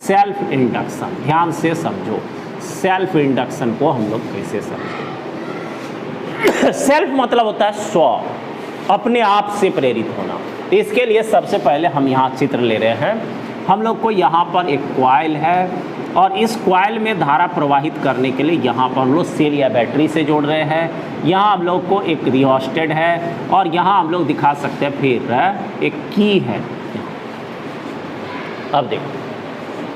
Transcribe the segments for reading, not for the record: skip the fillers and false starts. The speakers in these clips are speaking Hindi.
सेल्फ इंडक्शन, ध्यान से समझो सेल्फ इंडक्शन को हम लोग कैसे समझें। सेल्फ मतलब होता है स्व, अपने आप से प्रेरित होना। तो इसके लिए सबसे पहले हम यहाँ चित्र ले रहे हैं। हम लोग को यहाँ पर एक कॉइल है और इस कॉइल में धारा प्रवाहित करने के लिए यहाँ पर हम लोग सेल या बैटरी से जोड़ रहे हैं। यहाँ हम लोग को एक रिओस्टेट है और यहाँ हम लोग दिखा सकते हैं फिर एक की है। अब देखो,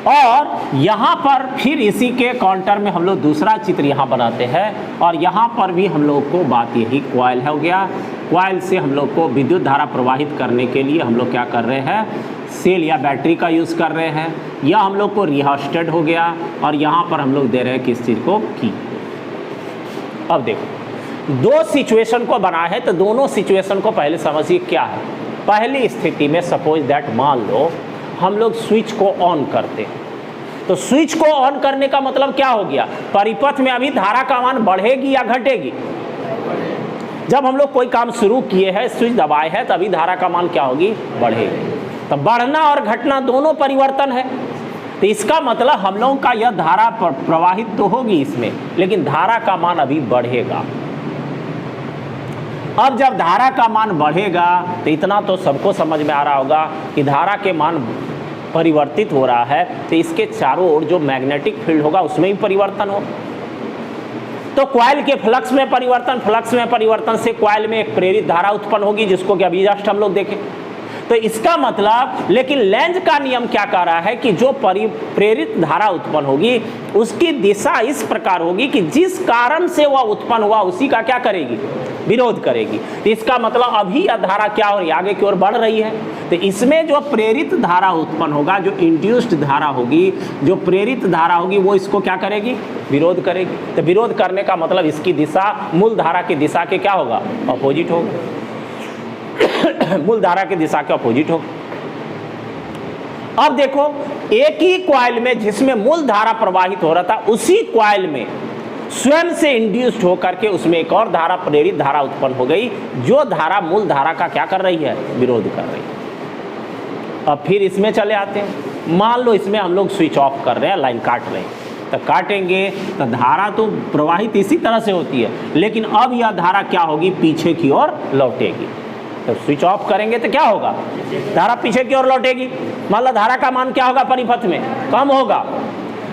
और यहाँ पर फिर इसी के काउंटर में हम लोग दूसरा चित्र यहाँ बनाते हैं और यहाँ पर भी हम लोग को बात यही कॉइल हो गया। कॉइल से हम लोग को विद्युत धारा प्रवाहित करने के लिए हम लोग क्या कर रहे हैं, सेल या बैटरी का यूज़ कर रहे हैं। यह हम लोग को रिओस्टेट हो गया और यहाँ पर हम लोग दे रहे हैं किस चीज़ को, की। अब देखो, दो सिचुएशन को बना है तो दोनों सिचुएशन को पहले समझिए क्या है। पहली स्थिति में सपोज दैट मान लो हम लोग स्विच को ऑन करते हैं, तो स्विच को ऑन करने का मतलब क्या हो गया, परिपथ में अभी धारा का मान बढ़ेगी या घटेगी। जब हम लोग कोई काम शुरू किए हैं, स्विच दबाए हैं, तभी धारा का मान क्या होगी, बढ़ेगी। तो बढ़ना और घटना दोनों परिवर्तन है। तो इसका मतलब हम लोगों का यह धारा प्रवाहित तो होगी इसमें, लेकिन धारा का मान अभी बढ़ेगा। अब जब धारा का मान बढ़ेगा तो इतना तो सबको समझ में आ रहा होगा कि धारा के मान परिवर्तित हो रहा है, तो इसके चारों ओर जो मैग्नेटिक फील्ड होगा उसमें भी परिवर्तन हो। तो कॉइल के फ्लक्स में परिवर्तन, फ्लक्स में परिवर्तन से कॉइल में एक प्रेरित धारा उत्पन्न होगी, जिसको कि अभी जस्ट हम लोग देखें। तो इसका मतलब, लेकिन लेंज का नियम क्या कह रहा है कि जो प्रेरित धारा उत्पन्न होगी उसकी दिशा इस प्रकार होगी कि जिस कारण से वह उत्पन्न हुआ उसी का क्या करेगी, विरोध करेगी। तो इसका मतलब अभी यह धारा क्या हो रही है, आगे की ओर बढ़ रही है। तो इसमें जो प्रेरित धारा उत्पन्न होगा, जो इंड्यूस्ड धारा होगी, जो प्रेरित धारा होगी, वो इसको क्या करेगी, विरोध करेगी। तो विरोध करने का मतलब इसकी दिशा मूल धारा की दिशा के क्या होगा, अपोजिट होगा। मूल धारा की दिशा के अपोजिट हो। अब देखो, एक ही कॉइल में जिसमें मूल धारा प्रवाहित हो रहा था, उसी कॉइल में स्वयं से इंड्यूस्ड होकर के उसमें एक और धारा, प्रेरित धारा उत्पन्न हो गई, जो धारा मूल धारा का क्या कर रही है, विरोध कर रही है। अब फिर इसमें चले आते हैं। मान लो इसमें हम लोग स्विच ऑफ कर रहे हैं, लाइन काट रहे हैं, तो काटेंगे तो धारा तो प्रवाहित इसी तरह से होती है, लेकिन अब यह धारा क्या होगी, पीछे की ओर लौटेगी। तो स्विच ऑफ करेंगे तो क्या होगा, धारा पीछे की ओर लौटेगी। मान लो धारा का मान क्या होगा, परिपथ में कम होगा।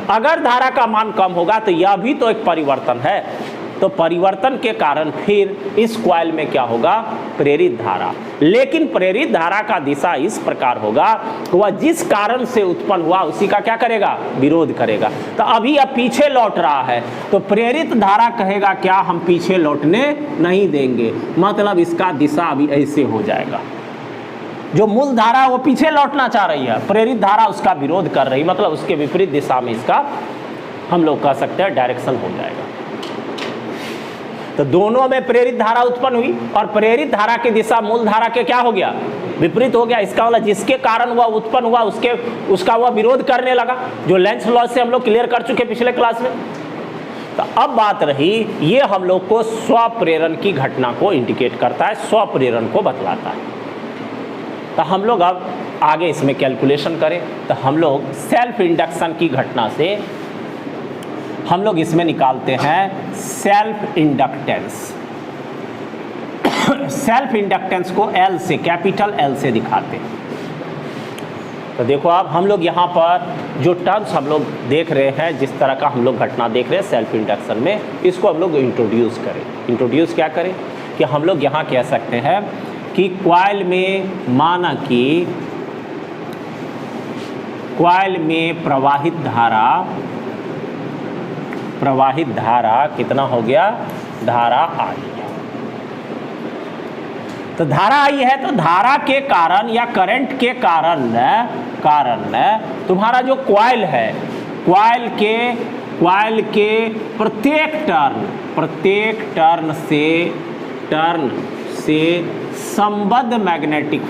अगर धारा का मान कम होगा तो यह भी तो एक परिवर्तन है। तो परिवर्तन के कारण फिर इस कॉइल में क्या होगा, प्रेरित धारा। लेकिन प्रेरित धारा का दिशा इस प्रकार होगा कि वह जिस कारण से उत्पन्न हुआ उसी का क्या करेगा, विरोध करेगा। तो अभी अब पीछे लौट रहा है, तो प्रेरित धारा कहेगा क्या, हम पीछे लौटने नहीं देंगे। मतलब इसका दिशा अभी ऐसे हो जाएगा। जो मूल धारा वो पीछे लौटना चाह रही है, प्रेरित धारा उसका विरोध कर रही, मतलब उसके विपरीत दिशा में इसका हम लोग कह सकते हैं डायरेक्शन हो जाएगा। तो दोनों में प्रेरित धारा उत्पन्न हुई और प्रेरित धारा की दिशा मूल धारा के क्या हो गया, विपरीत हो गया। इसका मतलब जिसके कारण वह उत्पन्न हुआ उसका वह विरोध करने लगा, जो लेंज लॉ से हम लोग क्लियर कर चुके पिछले क्लास में। तो अब बात रही, ये हम लोग को स्वप्रेरण की घटना को इंडिकेट करता है, स्वप्रेरण को बतलाता है। तो हम लोग अब आगे इसमें कैलकुलेशन करें तो हम लोग सेल्फ इंडक्शन की घटना से हम लोग इसमें निकालते हैं सेल्फ इंडक्टेंस। सेल्फ इंडक्टेंस को एल से, कैपिटल एल से दिखाते हैं। तो देखो अब हम लोग यहाँ पर जो टर्म्स हम लोग देख रहे हैं, जिस तरह का हम लोग घटना देख रहे हैं सेल्फ इंडक्शन में, इसको हम लोग इंट्रोड्यूस करें। इंट्रोड्यूस क्या करें कि हम लोग यहाँ कह सकते हैं कि कॉइल में, माना कि कॉइल में प्रवाहित धारा कितना हो गया, धारा आई है। तो धारा आई है तो धारा के कारण या करंट के कारण तुम्हारा जो कॉइल है, कॉइल के प्रत्येक टर्न से संबद्ध मैग्नेटिक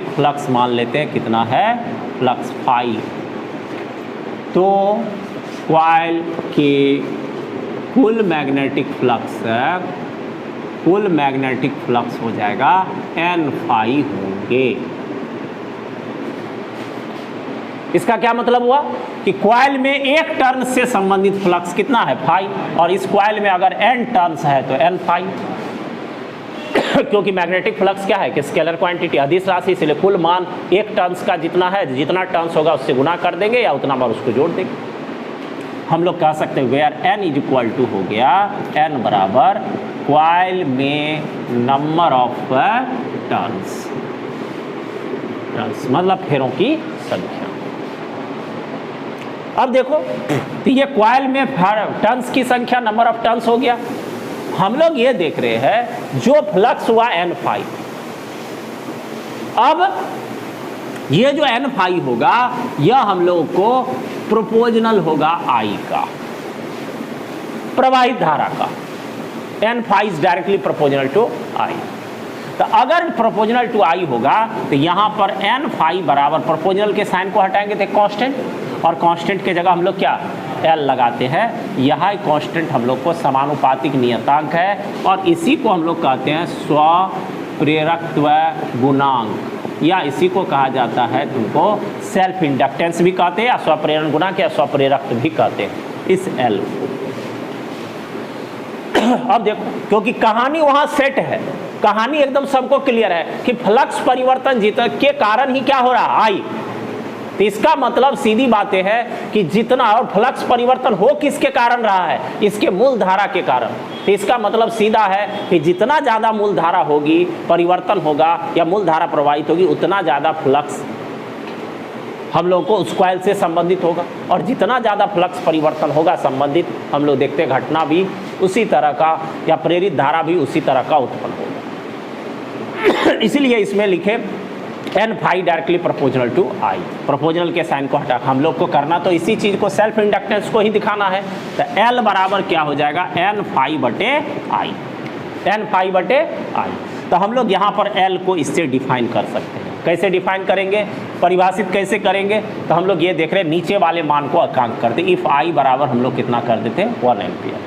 फ्लक्स मान लेते हैं, कितना है, फ्लक्स फाई। तो कॉइल के कुल मैग्नेटिक फ्लक्स हो जाएगा n फाई होंगे। इसका क्या मतलब हुआ कि कॉइल में एक टर्न से संबंधित फ्लक्स कितना है फाई, और इस कॉइल में अगर n टर्न्स है तो n फाई। क्योंकि मैग्नेटिक फ्लक्स क्या है कि स्केलर क्वांटिटी, अदिश राशि, इसलिए कुल मान एक टर्न्स का जितना है, जितना टर्न्स होगा उससे गुना कर देंगे या उतना बार उसको जोड़ देंगे। हम लोग कह सकते हैं where n is equal to हो गया n बराबर कॉइल में नंबर ऑफ टर्न्स, मतलब फेरों की संख्या। अब देखो तो ये कॉइल में टर्न्स की संख्या, नंबर ऑफ टर्न्स हो गया। हम लोग ये देख रहे हैं जो फ्लक्स हुआ n फाई, अब ये जो n फाई होगा यह हम लोग को प्रोपोर्शनल होगा I का, प्रवाहित धारा का। n phi is directly proportional to I। तो अगर प्रोपोर्शनल टू I होगा तो यहाँ पर n फाई बराबर, प्रोपोर्शनल के साइन को हटाएंगे तो कांस्टेंट, और कांस्टेंट के जगह हम लोग क्या L लगाते हैं। यहाँ कांस्टेंट हम लोग को समानुपातिक नियतांक है, और इसी को हम लोग कहते हैं स्वप्रेरकत्व गुणांक, या इसी को कहा जाता है तुमको सेल्फ इंडक्टेंस भी कहते हैं, या स्वप्रेरण गुणांक या स्वप्रेरकत्व भी कहते हैं इस L को। अब देखो क्योंकि कहानी वहां सेट है, कहानी एकदम सबको क्लियर है कि फ्लक्स परिवर्तन के कारण ही क्या हो रहा है I। तो इसका मतलब सीधी बातें है कि जितना, और फ्लक्स परिवर्तन हो किसके कारण रहा है, इसके मूल धारा के कारण। तो इसका मतलब सीधा है कि जितना ज़्यादा मूल धारा होगी, परिवर्तन होगा या मूल धारा प्रवाहित होगी, उतना ज़्यादा फ्लक्स हम लोग को उस कॉइल से संबंधित होगा, और जितना ज़्यादा फ्लक्स परिवर्तन होगा संबंधित, हम लोग देखते घटना भी उसी तरह का या प्रेरित धारा भी उसी तरह का उत्पन्न होगा। इसलिए इसमें लिखे n phi directly proportional to I। Proportional के साइन को हटा, हम लोग को करना तो इसी चीज़ को, सेल्फ इंडक्टेंस को ही दिखाना है। तो L बराबर क्या हो जाएगा n फाई बटे I, n फाई बटे I। तो हम लोग यहाँ पर L को इससे डिफाइन कर सकते हैं। कैसे डिफाइन करेंगे, परिभाषित कैसे करेंगे, तो हम लोग ये देख रहे हैं नीचे वाले मान को एकांक करते, इफ़ I बराबर हम लोग कितना कर देते हैं 1 एम्पियर।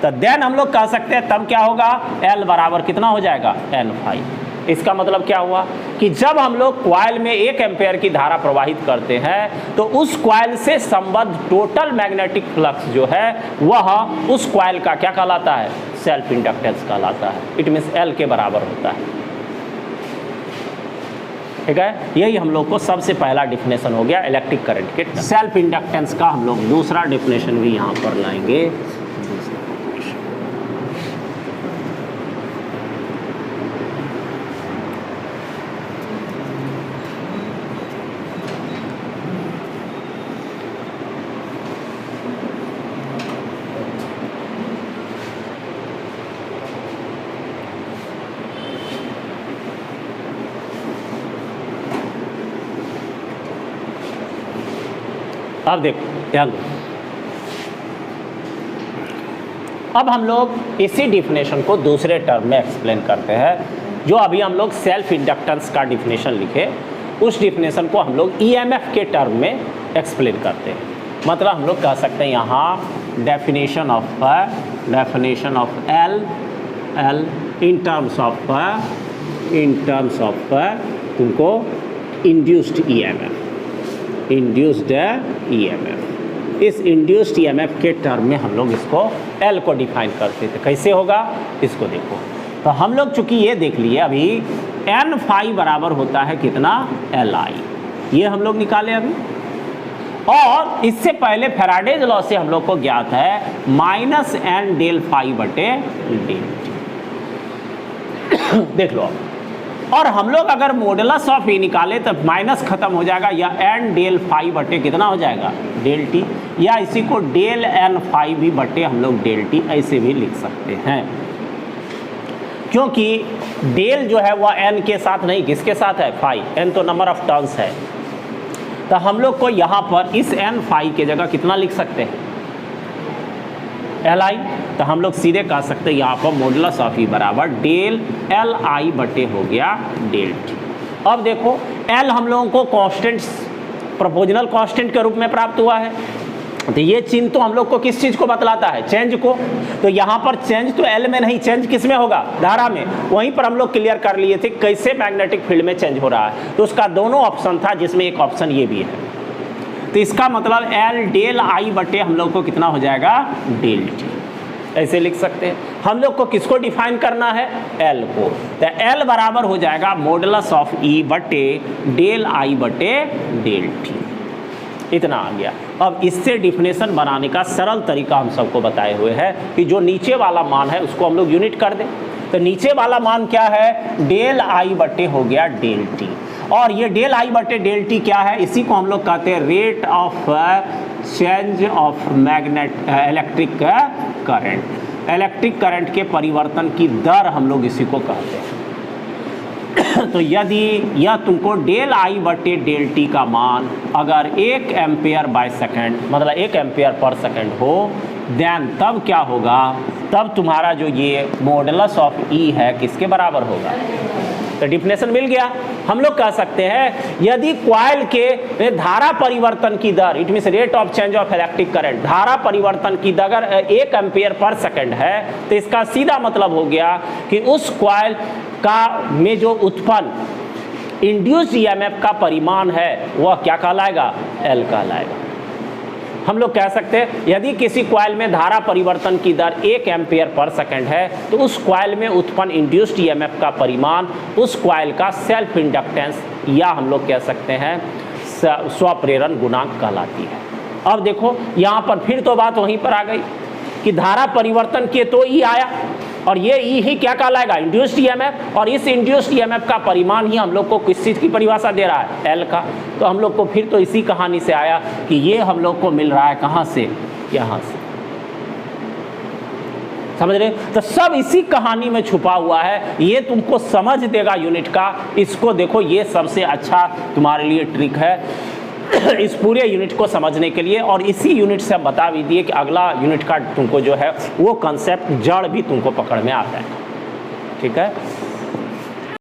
तो देन हम लोग कह सकते हैं तब क्या होगा, L बराबर कितना हो जाएगा n फाई। इसका मतलब क्या हुआ कि जब हम लोग कॉइल में 1 एम्पेयर की धारा प्रवाहित करते हैं तो उस कॉइल से संबद्ध टोटल मैग्नेटिक फ्लक्स जो है वह उस कॉइल का क्या कहलाता है, सेल्फ इंडक्टेंस कहलाता है। इट मीन्स L के बराबर होता है। ठीक है, यही हम लोग को सबसे पहला डिफिनेशन हो गया इलेक्ट्रिक करंट के। सेल्फ इंडक्टेंस का हम लोग दूसरा डिफिनेशन भी यहाँ पर लाएंगे। अब देखो ध्यान दो, अब हम लोग इसी डिफिनेशन को दूसरे टर्म में एक्सप्लेन करते हैं। जो अभी हम लोग सेल्फ इंडक्टेंस का डिफिनेशन लिखे, उस डिफिनेशन को हम लोग ईएमएफ के टर्म में एक्सप्लेन करते हैं। मतलब हम लोग कह सकते हैं यहाँ definition of L in terms of तुमको इंड्यूस्ड ईएमएफ, इस इंड्यूस्ड ईएमएफ के टर्म में हम लोग इसको L को डिफाइन करते थे। कैसे होगा इसको देखो। तो हम लोग चूंकि ये देख लिए अभी n फाई बराबर होता है कितना, Li, ये हम लोग निकाले अभी। और इससे पहले फैराडेज लॉ से हम लोग को ज्ञात है माइनस n डेल फाई बटे डेल t। देख लो, और हम लोग अगर मॉडुलस ऑफ ई निकाले तो माइनस खत्म हो जाएगा, या n डेल फाई बटे कितना हो जाएगा, डेल टी, या इसी को डेल n फाई भी बटे हम लोग डेल टी ऐसे भी लिख सकते हैं। क्योंकि डेल जो है वह n के साथ नहीं, किसके साथ है, फाई, n तो नंबर ऑफ टर्न्स है। तो हम लोग को यहाँ पर इस n फाई के जगह कितना लिख सकते हैं, Li। तो हम लोग सीधे कह सकते हैं यहाँ पर मॉडुलस ऑफ ई बराबर डेल Li बटे हो गया डेल टी। अब देखो L हम लोगों को कांस्टेंट, प्रोपोर्शनल कांस्टेंट के रूप में प्राप्त हुआ है। तो ये चिन्ह तो हम लोग को किस चीज़ को बतलाता है, चेंज को। तो यहाँ पर चेंज तो L में नहीं, चेंज किस में होगा, धारा में। वहीं पर हम लोग क्लियर कर लिए थे कैसे मैग्नेटिक फील्ड में चेंज हो रहा है। तो उसका दोनों ऑप्शन था, जिसमें एक ऑप्शन ये भी है। तो इसका मतलब L डेल I बटे हम लोग को कितना हो जाएगा, डेल T, ऐसे लिख सकते हैं। हम लोग को किसको डिफाइन करना है, L को, तो L बराबर हो जाएगा मॉडुलस ऑफ E बटे डेल I बटे डेल T, इतना आ गया। अब इससे डिफिनेशन बनाने का सरल तरीका हम सबको बताए हुए हैं कि जो नीचे वाला मान है उसको हम लोग यूनिट कर दें। तो नीचे वाला मान क्या है, डेल I बटे हो गया डेल T, और ये डेल I बटे डेल T क्या है, इसी को हम लोग कहते हैं rate of change of electric current, electric current के परिवर्तन की दर हम लोग इसी को कहते हैं। तो यदि यह तुमको डेल I बटे डेल T का मान अगर 1 एम्पेयर बाय सेकेंड, मतलब 1 एम्पेयर पर सेकेंड हो, देन तब क्या होगा, तब तुम्हारा जो ये मॉडुलस ऑफ E है किसके बराबर होगा। तो डिफिनेशन मिल गया। हम लोग कह सकते हैं यदि कॉइल के धारा परिवर्तन की दर, it means rate of change of electric current, धारा परिवर्तन की दर अगर 1 एम्पियर पर सेकंड है, तो इसका सीधा मतलब हो गया कि उस कॉइल का में जो उत्पन्न इंड्यूस्ड ईएमएफ का परिमाण है वह क्या कहलाएगा, L कहलाएगा। हम लोग कह सकते हैं यदि किसी कॉइल में धारा परिवर्तन की दर 1 एम्पियर पर सेकंड है, तो उस कॉइल में उत्पन्न इंड्यूस्ड ईएमएफ का परिमाण उस कॉइल का सेल्फ इंडक्टेंस, या हम लोग कह सकते हैं स्वप्रेरण गुणांक कहलाती है। अब देखो यहाँ पर फिर तो बात वहीं पर आ गई कि धारा परिवर्तन के तो E आया, और ये E ही क्या कहलाएगा, इंड्यूस्ड ईएमएफ, और इस इंड्यूस्ड ईएमएफ का परिमाण ही हम लोग को किस चीज़ की परिभाषा दे रहा है, L का। तो हम लोग को फिर तो इसी कहानी से आया कि ये हम लोग को मिल रहा है कहाँ से, यहाँ से, समझ रहे। तो सब इसी कहानी में छुपा हुआ है, ये तुमको समझ देगा यूनिट का। इसको देखो, ये सबसे अच्छा तुम्हारे लिए ट्रिक है इस पूरे यूनिट को समझने के लिए। और इसी यूनिट से हम बता भी दिए कि अगला यूनिट का तुमको जो है वो कंसेप्ट जड़ भी तुमको पकड़ में आता है, ठीक है।